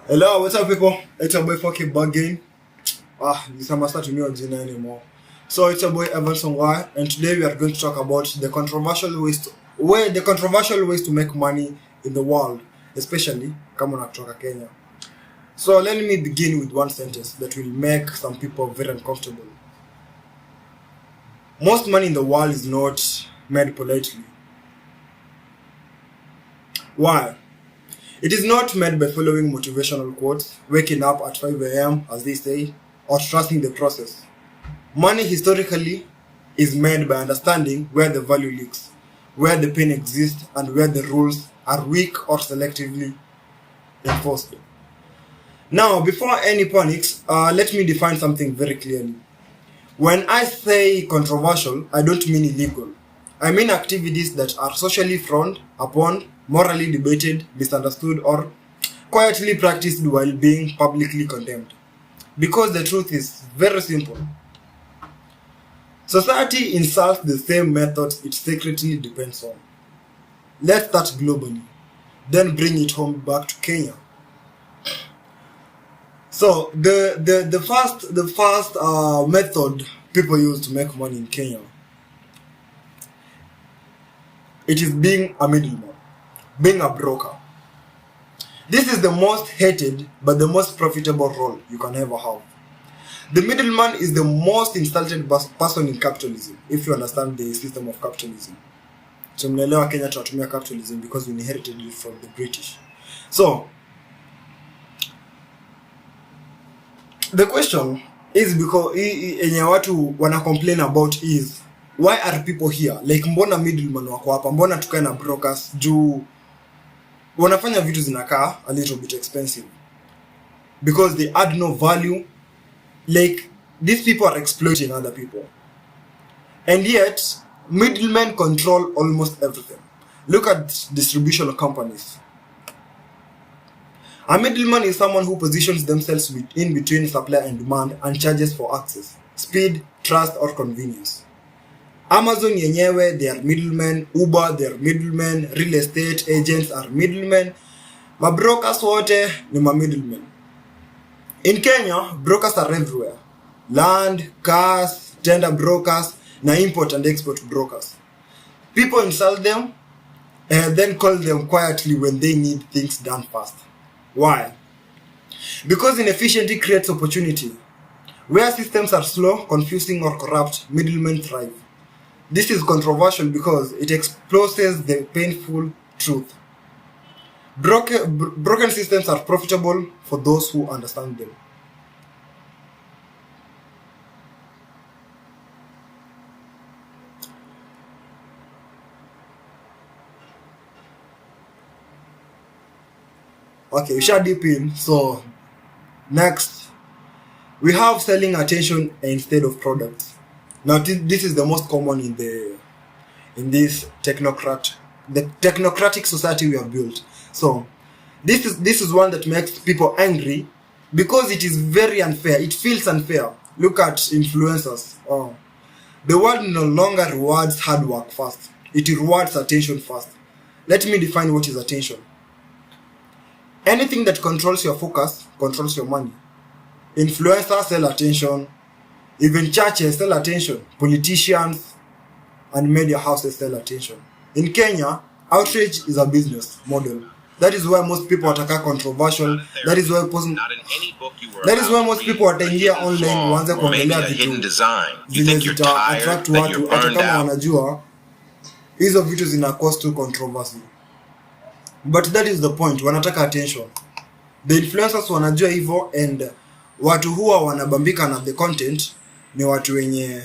Hello, what's up, people? It's your boy fucking Bug Game. This must not to me on Gina anymore. So it's your boy Evanson Y, and today we are going to talk about the controversial ways to make money in the world, especially kama unatoka Kenya. So let me begin with one sentence that will make some people very uncomfortable. Most money in the world is not made politely. Why? It is not made by following motivational quotes, waking up at 5 a.m. as they say, or trusting the process. Money historically is made by understanding where the value leaks, where the pain exists, and where the rules are weak or selectively enforced. Now, before any panics, let me define something very clearly. When I say controversial, I don't mean illegal. I mean activities that are socially frowned upon, morally debated, misunderstood, or quietly practiced while being publicly condemned. Because the truth is very simple. Society insults the same methods it secretly depends on. Let's start globally, then bring it home back to Kenya. So the first method people use to make money in Kenya, it is being a middleman, being a broker. This is the most hated but the most profitable role you can ever have. The middleman is the most insulted person in capitalism, if you understand the system of capitalism. So mnaelewa Kenya tunatumia capitalism because we inherited it from the British. So the question is because yenye watu wana complain about is why are people here? Like mbona middleman wako hapa? Mbona tukae na brokers juu wanafanya vitu zinakaa a little bit expensive because they add no value. Like these people are exploiting other people, and yet middlemen control almost everything. Look at distribution companies. A middleman is someone who positions themselves in between supply and demand and charges for access, speed, trust, or convenience. Amazon yenyewe, they are middlemen. Uber, they are middlemen. Real estate agents are middlemen. Mabrokers wote ni ma middlemen. In Kenya, brokers are everywhere. Land, cars, tender brokers, na import and export brokers. People insult them and then call them quietly when they need things done fast. Why? Because inefficiency creates opportunity. Where systems are slow, confusing, or corrupt, middlemen thrive. This is controversial because it exposes the painful truth. Broken systems are profitable for those who understand them. Okay, we shall deep in. So, next, we have selling attention instead of products. Now, this is the most common in this technocratic society we have built. So, this is one that makes people angry because it is very unfair. It feels unfair. Look at influencers. The world no longer rewards hard work first. It rewards attention first. Let me define what is attention. Anything that controls your focus controls your money. Influencers sell attention. Even churches sell attention. Politicians and media houses sell attention. In Kenya, outrage is a business model. That is why most people wataka controversial. That is why most people wataingia online waanze kuongelea vitu zenye zita attract watu hata kama wanajua hizo vitu zina cause to controversy. But that is the point, wanataka attention. The influencers wanajua hivyo, and watu huwa wanabambika na the content ni watu wenye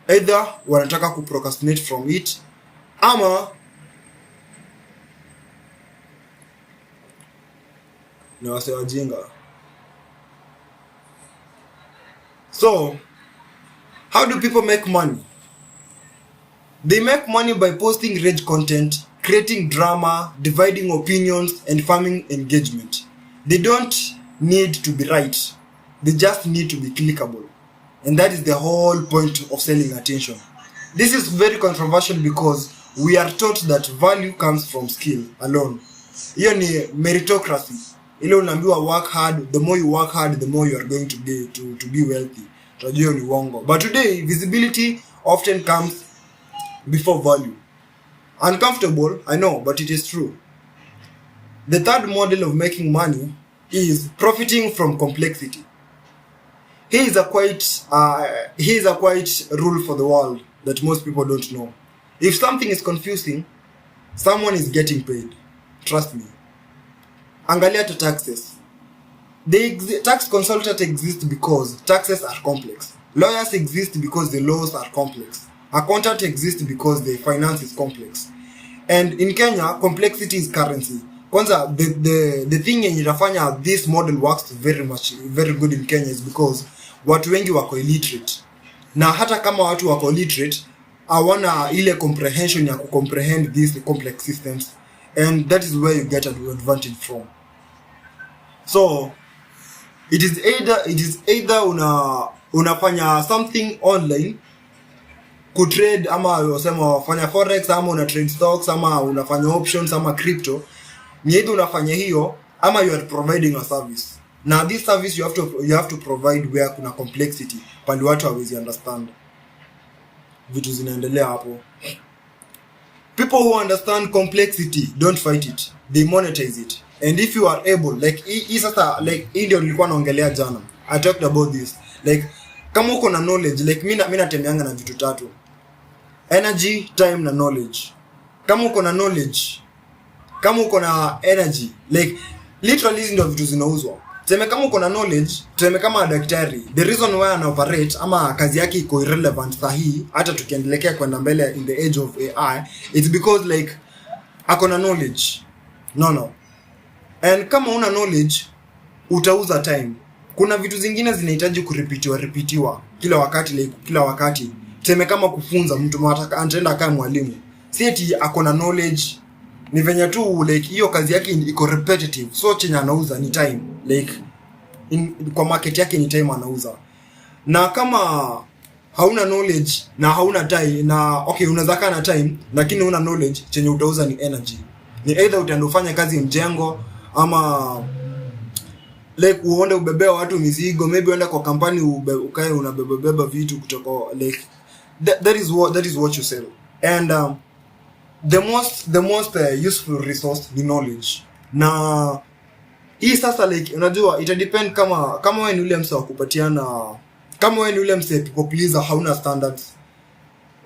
either wanataka kuprocrastinate from it ama ni wase wajinga. So, how do people make money? They make money by posting rage content, creating drama, dividing opinions, and farming engagement. They don't need to be right. They just need to be clickable. And that is the whole point of selling attention. This is very controversial because we are taught that value comes from skill alone. Hiyo ni meritocracy. ile unaambiwa work hard, the more you work hard the more you are going to be wealthy. Tunajua ni uongo. But today visibility often comes before value. Uncomfortable, I know, but it is true. The third model of making money is profiting from complexity. Here is a quite rule for the world that most people don't know. If something is confusing, someone is getting paid. Trust me. Angalia to taxes. The tax consultant exists because taxes are complex. Lawyers exist because the laws are complex. Accountant exists because the finance is complex. And in Kenya, complexity is currency. Kwanza, the thing yenye inafanya this model works very good in Kenya is because watu wengi wako illiterate. Na hata kama watu wako illiterate, hawana ile comprehension ya comprehend these complex systems, and that is where you get an advantage from. So it is either unafanya something online, kutrade ama unasema unafanya forex ama una trade stocks ama unafanya options ama crypto. Ni either unafanya hiyo ama you are providing a service. Now this service you have to provide where kuna complexity, pali watu hawezi understand vitu zinaendelea hapo. People who understand complexity don't fight it, they monetize it. And if you are able, like sasa, like ndio nilikuwa naongelea jana, I talked about this, like kama uko na knowledge, like mimi natembeanga na vitu tatu: energy, time na knowledge. Kama uko na knowledge, kama uko na energy, like literally hizi ndio vitu zinauzwa. Tuseme kama uko na knowledge, tuseme kama daktari, the reason why ana operate ama kazi yake iko irrelevant sahi hata tukiendelea kwenda mbele in the age of AI, it's because like ako na knowledge. No. And kama una knowledge, utauza time. Kuna vitu zingine zinahitaji kurepetiwa kila wakati, like kila wakati. Tuseme kama kufunza mtu anataka kama mwalimu. Si eti ako na knowledge, ni venye tu like hiyo kazi yake iko repetitive. So chenye anauza ni time. Like kwa market yake ni time anauza. Na kama hauna knowledge na hauna time, na okay unaweza kaa na time lakini una knowledge, chenye utauza ni energy. Ni either utaenda ufanye kazi mjengo ama like uende ubebea watu mizigo, maybe uende kwa kampani ukae unabeba vitu kutoka, like that is what you sell. And the most useful resource ni knowledge. Na hii sasa like unajua ita depend kama wewe ni ule mse wa kupatiana, kama wewe ni ule mse people pleaser, hauna standards,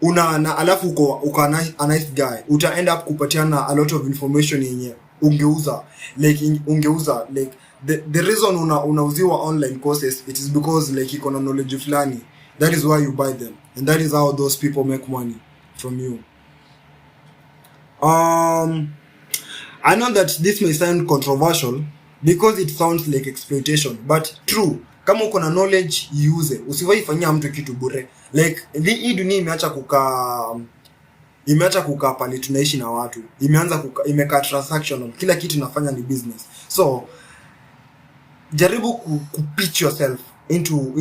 na alafu uko a nice guy, uta end up kupatiana a lot of information yenye ungeuza like the reason unauziwa online courses, it is because like iko na knowledge fulani. That is why you buy them, and that is how those people make money from you. I know that this may sound controversial because it sounds like exploitation, but true. Kama uko na knowledge, use. Usiwahi fanyia mtu kitu bure. Like hii dunia imeacha kukaa pale tunaishi na watu. Imekaa transactional. Kila kitu nafanya ni business. So jaribu kupitch yourself into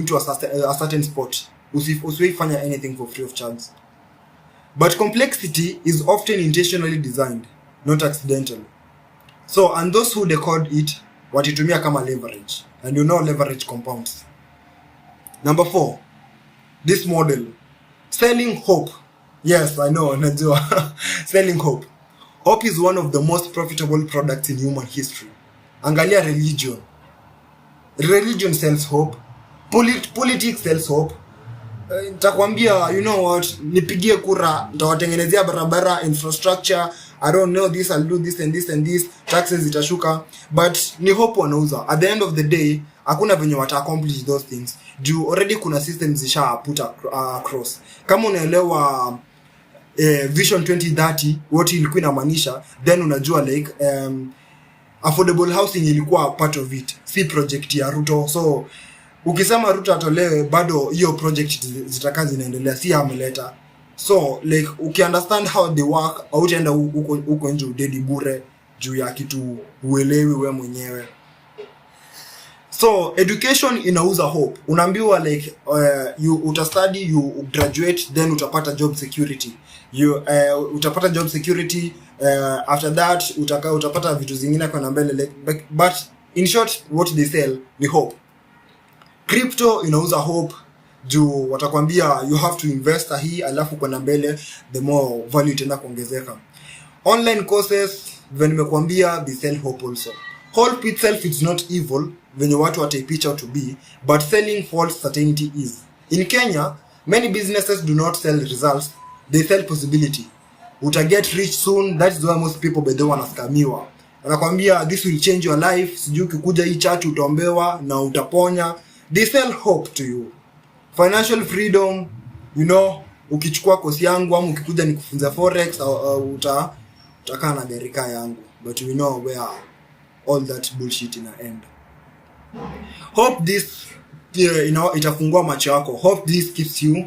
a certain spot. Usiwahi fanya anything for free of charge. But complexity is often intentionally designed, not accidental. So, and those who decode it, watitumia kama leverage. And you know leverage compounds. Number 4, this model. Selling hope. Yes, I know, najua. Selling hope. Hope is one of the most profitable products in human history. Angalia religion. Religion sells hope. Politics sells hope. Nitakwambia, you know what, nipigie kura, nitawatengenezea barabara, infrastructure, I don't know this, I'll do this and this and this, taxes zitashuka, but ni hope wanauza. At the end of the day, hakuna venye wata accomplish those things. Juu already kuna systems zisha put across. Kama unaelewa Vision 2030, what ilikuwa inamaanisha, then unajua like affordable housing ilikuwa part of it, si project ya Ruto. So ukisema Ruto atolewe, bado hiyo project zitakaa zinaendelea, si ameleta. So like ukiunderstand how they work, hautaenda huko nje udedi bure juu ya kitu uelewi wewe mwenyewe. So education inauza hope. Unaambiwa like you utastudy, you graduate, then utapata job security. Utapata job security, after that utapata vitu zingine kwa mbele, like, but In short, what they sell ni hope. Crypto inauza hope juu watakwambia you have to invest hii, alafu kwenda mbele the more value itaenda kuongezeka. Online courses when nimekwambia they sell hope also. Hope itself is not evil venye watu wataipicha to be, but selling false certainty is. In Kenya, many businesses do not sell results, they sell possibility. Uta get rich soon, that is why most people by the wanaskamiwa. Wanakwambia this will change your life, sijui ukikuja hii church utaombewa na utaponya. They sell hope to you. Financial freedom, you know, ukichukua kosi yangu ama ukikuja nikufunza forex utakaa na gari yangu. But we know where all that bullshit ina end. Hope this itafungua macho yako. Hope this keeps you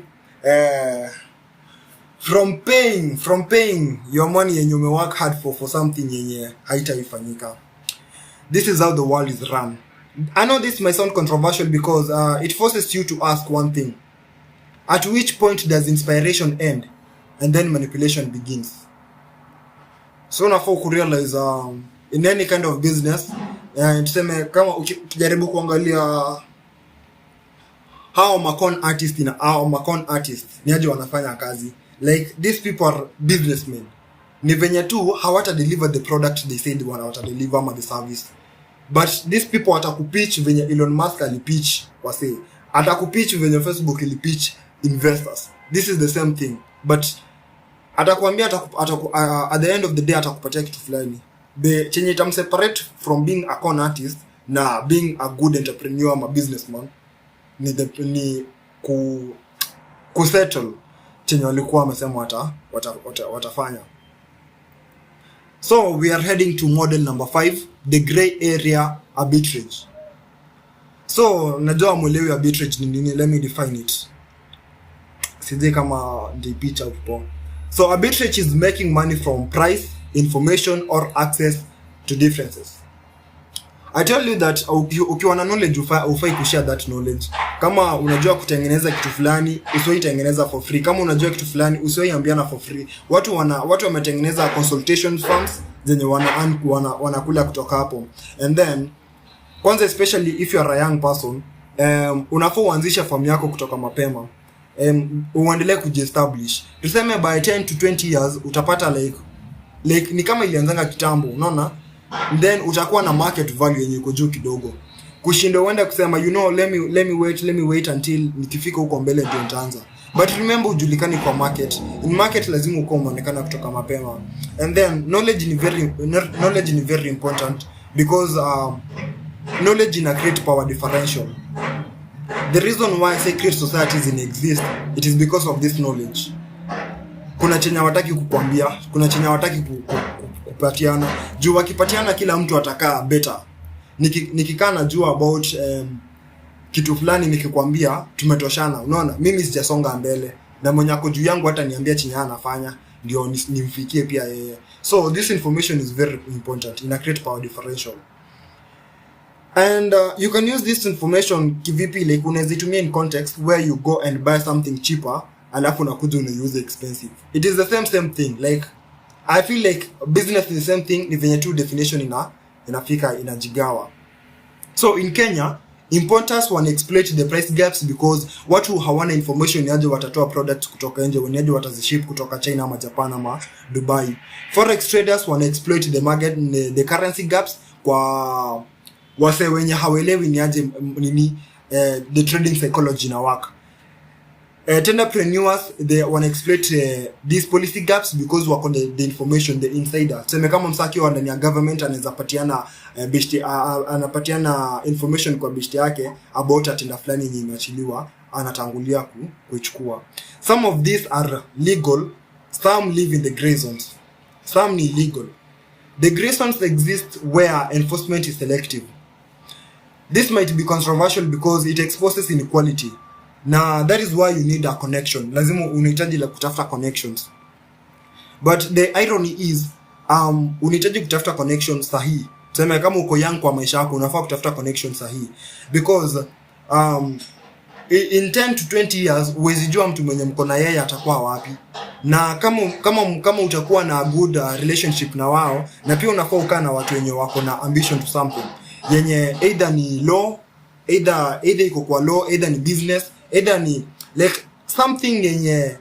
from paying your money yenye ume work hard for something yenye haitaifanyika. This is how the world is run. I know this might sound controversial because it forces you to ask one thing. At which point does inspiration end and then manipulation begins? So now for realize in any kind of business, tuseme kama ukijaribu kuangalia how macon artists ni aje wanafanya kazi. Like these people are businessmen. Ni venye tu hawata deliver the product they said wata deliver ama the service. But these people atakupitch venye Elon Musk alipitch wase. Atakupitch venye Facebook ilipitch investors. This is the same thing. But atakwambia at the end of the day atakupatia kitu fulani. The chenye itam separate from being a con artist na being a good entrepreneur ama businessman ni ku settle chenye walikuwa wamesema watafanya. So we are heading to model number 5, the gray area arbitrage. So najua mwelewi arbitrage ni nini, let me define it. Sije kama the picture hapo. So arbitrage is making money from price, information or access to differences. I tell you that ukiwa na knowledge ufai kushare that knowledge. Kama unajua kutengeneza kitu fulani, usiwahi tengeneza for free. Kama unajua kitu fulani, usiwahi ambiana for free. Watu wametengeneza consultation firms zenye wanakula kutoka hapo. And then kwanza especially if you are a young person, unafaa uanzisha firm yako kutoka mapema. Uendelee kujiestablish. Tuseme by 10 to 20 years utapata like ni kama ilianzanga kitambo, unaona? Then utakuwa na market value yenye iko juu kidogo. Kushinda uende kusema you know let me wait until nikifika huko mbele ndio nitaanza. But remember ujulikani kwa market. In market lazima uko umeonekana kutoka mapema. And then knowledge ni very important because knowledge ina create power differential. The reason why I say create societies exist, it is because of this knowledge. Kuna chenye wataki kukwambia, kuna chenye wataki kupatiana. Juu wakipatiana kila mtu atakaa better. Nikikaa najua about kitu fulani nikikwambia tumetoshana. Unaona? Mimi sijasonga mbele. Na mwenye ako juu yangu hata niambia chenye anafanya ndio nimfikie pia yeye. So this information is very important. Ina create power differential. And you can use this information kivipi, like unazitumia in context where you go and buy something cheaper alafu unakuja use expensive. It is the same thing. Like I feel like business is the same thing, ni venye tu definition inafika inajigawa. So in Kenya, importers wana exploit the price gaps because watu hawana information yaje watatoa products kutoka nje, wenyewe wataziship kutoka China ama Japan ama Dubai. Forex traders wana exploit the market, the currency gaps kwa wase wenye hawelewi ni aje nini the trading psychology na work. Entrepreneurs they want to exploit these policy gaps because wako the information, the insider. Sema kama msaki wa ndani ya government anaweza patiana anapatiana information kwa bishti yake about atenda fulani yenye imeachiliwa, anatangulia kuichukua. Some of these are legal, some live in the gray zones. Some ni illegal. The gray zones exist where enforcement is selective. This might be controversial because it exposes inequality. Na that is why you need a connection. Lazima unahitaji la kutafuta connections. But the irony is unahitaji kutafuta connections sahihi. Tuseme kama uko young kwa maisha yako unafaa kutafuta connections sahihi because in 10 to 20 years uwezi jua mtu mwenye mko na yeye atakuwa wapi. Na kama utakuwa na good relationship na wao, na pia unafaa ukaa na watu wenye wako na ambition to something. yenye either ni law, either iko kwa law, either ni business, either ni like something yenye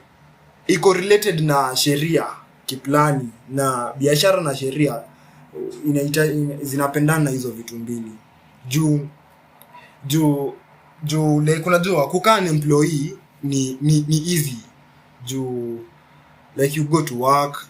iko related na sheria kiplani, na biashara na sheria zinapendana na hizo vitu mbili. Juu like unajua kukaa ni employee ni easy. Juu like you go to work,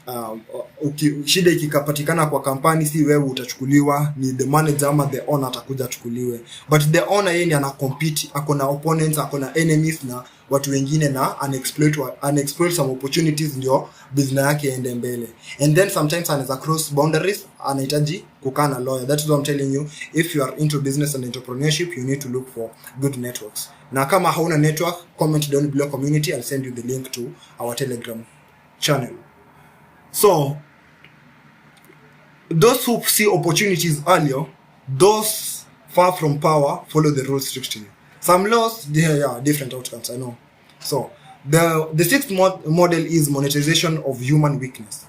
shida ikikapatikana kwa kampani, si wewe utachukuliwa, ni the manager ama the owner atakuja chukuliwe. But the owner yeye ana compete, akona opponents, akona enemies na watu wengine, na unexploit some opportunities ndio business yake ende mbele. And then sometimes anaweza cross boundaries, anahitaji kukaa na lawyer. That is what I'm telling you, if you are into business and entrepreneurship, you need to look for good networks. Na kama hauna network, comment down below community, I'll send you the link to our Telegram channel. So those who see opportunities earlier, those far from power, follow the rules strictly. Some laws, they are different outcomes, I know. So the sixth model is monetization of human weakness.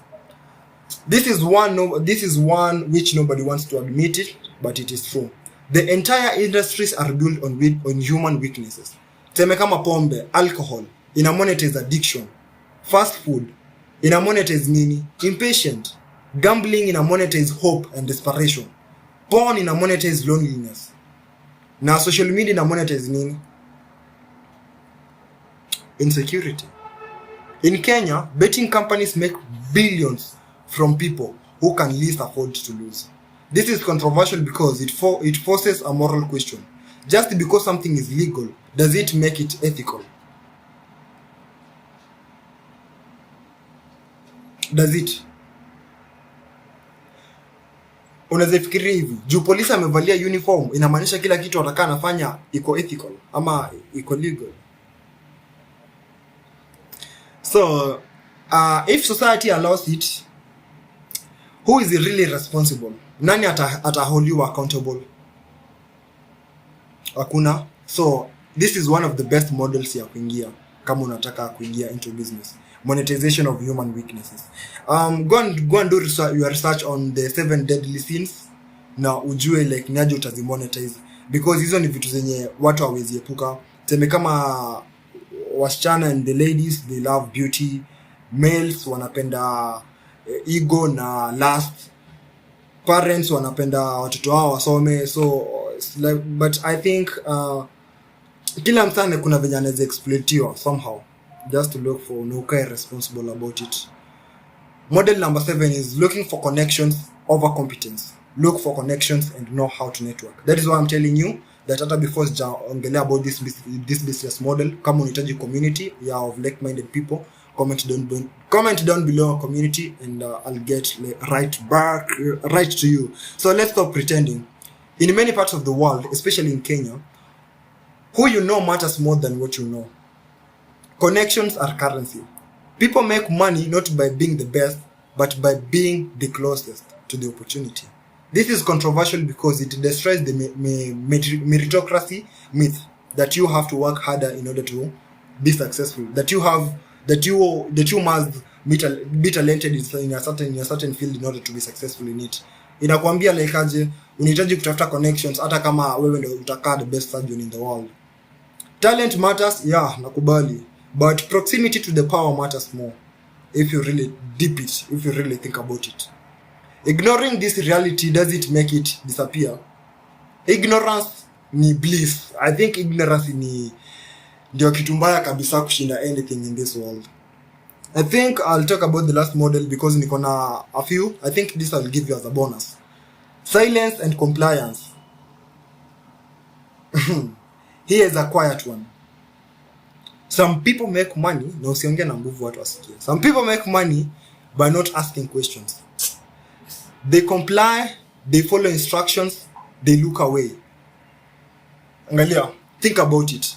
This is one which nobody wants to admit it, but it is true. The entire industries are built on human weaknesses. Teme kama pombe, alcohol, ina monetize addiction. Fast food, ina monetize nini? Impatient. Gambling, ina monetize hope and desperation. Porn, ina monetize loneliness. Na social media, ina monetize nini? Insecurity. In Kenya, betting companies make billions from people who can least afford to lose. This is controversial because it forces a moral question. Just because something is legal, does it make it ethical? Does it? Unaweza fikiria hivi, juu polisi amevalia uniform inamaanisha kila kitu atakaa anafanya iko ethical ama iko legal? So if society allows it, who is really responsible? Nani hold you accountable? Hakuna. So this is one of the best models ya kuingia kama unataka kuingia into business. Monetization of human weaknesses. Go and do your research on the 7 deadly sins na ujue like niaje utazimonetize, because hizo ni vitu zenye watu hawezi epuka. Teme kama wasichana and the ladies, they love beauty. Males wanapenda ego na lust. Parents wanapenda watoto wao wasome. So like, but I think kila msane kuna venye anaweza exploitiwa somehow. Just to look for no care responsible about it. Model number 7 is looking for connections over competence. Look for connections and know how to network. That is why I'm telling you that hata before ongelea about this business model, kama unahitaji community of like-minded people, comment down below community and I'll get right to you. So let's stop pretending. In many parts of the world, especially in Kenya, who you know matters more than what you know. Connections are currency. People make money not by being the best, but by being the closest to the opportunity. This is controversial because it destroys the meritocracy myth that you have to work harder in order to be successful. That you must be talented in a certain field in order to be successful in it. Inakwambia like aje unahitaji kutafuta connections hata kama wewe ndio utakaa the best surgeon in the world. Talent matters, yeah, nakubali. But proximity to the power matters more if you really if you really think about it. Ignoring this reality doesn't make it disappear. Ignorance ni bliss. I think ignorance ni ndio kitu mbaya kabisa kushinda anything in this world. I think I'll talk about the last model because niko na a few. I think this I'll give you as a bonus. Silence and compliance. Here is a quiet one. Some people make money, na usiongea na nguvu watu wasikie. Some people make money by not asking questions. They comply, they follow instructions, they look away. Angalia, think about it.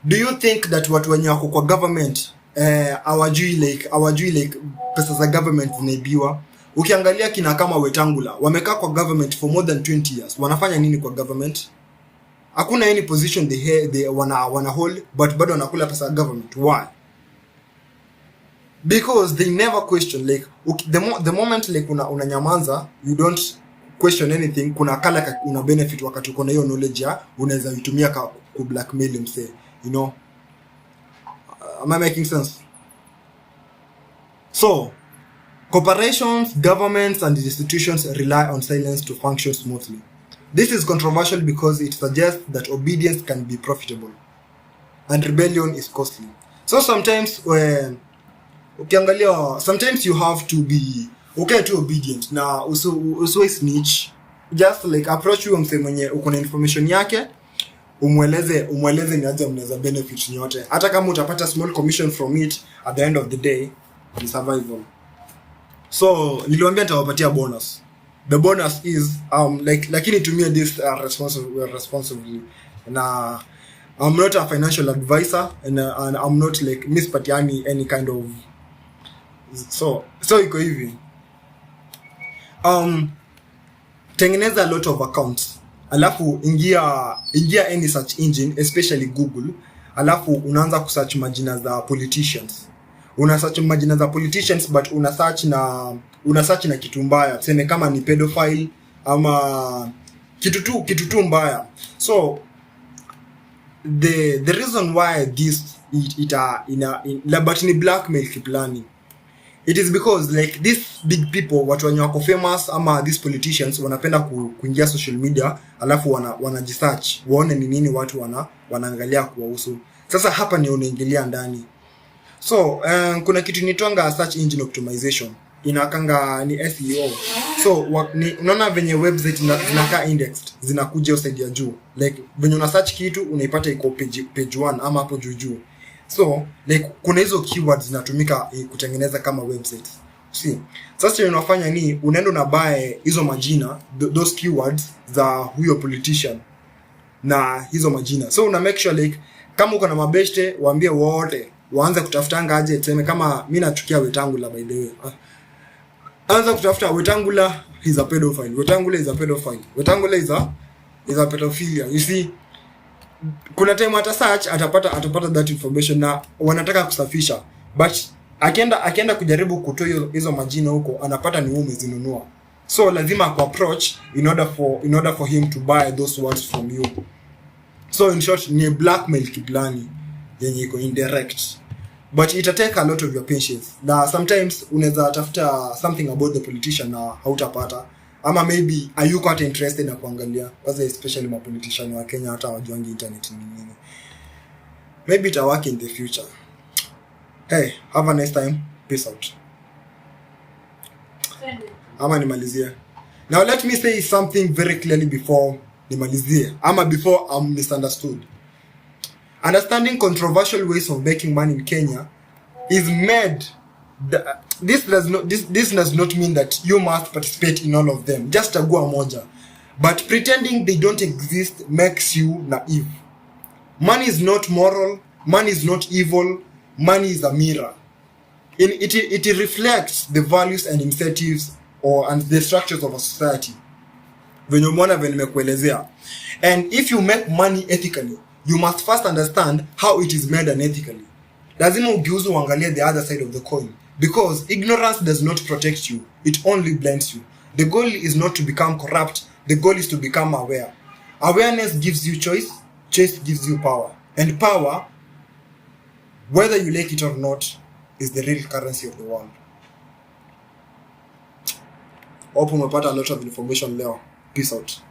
Do you think that watu wenye wako kwa government hawajui like pesa za government zinaibiwa? Ukiangalia kina kama Wetangula, wamekaa kwa government for more than 20 years. Wanafanya nini kwa government? Hakuna any position they wana hold, but bado wanakula pesa ya government. Why? Because they never question like the moment like unanyamanza, you don't question anything, kuna kala una benefit wakati uko na hiyo knowledge ya unaweza itumia ku blackmail mse, you know. Am I making sense? So corporations, governments and institutions rely on silence to function smoothly. This is controversial because it suggests that obedience can be profitable and rebellion is costly. So sometimes ukiangalia, sometimes you have to be okay to obedient na usiwe snitch, just like approach you mse mwenye uko na information yake, umweleze ni aje mnaweza benefit nyote, hata kama utapata small commission from it, at the end of the day ni survival. So niliwaambia nitawapatia bonus. The bonus is lakini tumia this responsibly. Na I'm not a financial advisor and I'm not like mispatiani any kind of so iko hivi. Tengeneza a lot of accounts, alafu ingia any search engine, especially Google, alafu unaanza kusearch majina za politicians. Una search majina za politicians, but una search na kitu mbaya, tuseme kama ni pedophile ama kitu tu mbaya. So the reason why this but ni blackmail kiplani, it is because like these big people, watu wenye wako famous ama these politicians wanapenda kuingia social media, alafu wanajisearch waone ni nini watu wanaangalia kuwahusu. Sasa hapa ni unaingilia ndani. So kuna kitu nitonga search engine optimization, inakanga ni SEO. So unaona venye website zinakaa indexed, zinakuja usaidia ya juu, like venye una search kitu unaipata iko page 1 ama hapo juu. So like kuna hizo keywords zinatumika kutengeneza kama websites. See, sasa unafanya ni unaenda na buy hizo majina, those keywords za huyo politician na hizo majina. So una make sure like kama uko na mabeshte, waambie wote waanze kutafutanga aje, tuseme kama mimi nachukia Wetangula, by the way, anza kutafuta Wetangula is a pedophile, Wetangula is a pedophile, Wetangula is a pedophilia. You see, kuna time ata search atapata that information, na wanataka kusafisha, but akienda kujaribu kutoa hizo majina huko, anapata ni umezinunua. So lazima ku approach in order for him to buy those words from you. So in short, ni blackmail kiplani yenye iko indirect, but it take a lot of your patience. Na sometimes unaweza tafuta something about the politician na hautapata, ama maybe ayuko hata interested na kuangalia, kwanza especially ma politician wa Kenya hata wajuangi internet ni nini. Maybe it work in the future. Hey, have a nice time. Peace out. Ama nimalizie. Now let me say something very clearly before nimalizie, ama before I'm misunderstood. Understanding controversial ways of making money in Kenya is made. This does not mean that you must participate in all of them. Just chagua moja. But pretending they don't exist makes you naive. Money is not moral. Money is not evil. Money is a mirror. It reflects the values and incentives and the structures of a society. Venye umeona vile nimekuelezea. And if you make money ethically, you must first understand how it is made unethically. Lazima ugeuze uangalie the other side of the coin, because ignorance does not protect you, it only blinds you. The goal is not to become corrupt, the goal is to become aware. Awareness gives you choice gives you power. And power, whether you like it or not, is the real currency of the world. Hope umepata a lot of information leo. Peace out.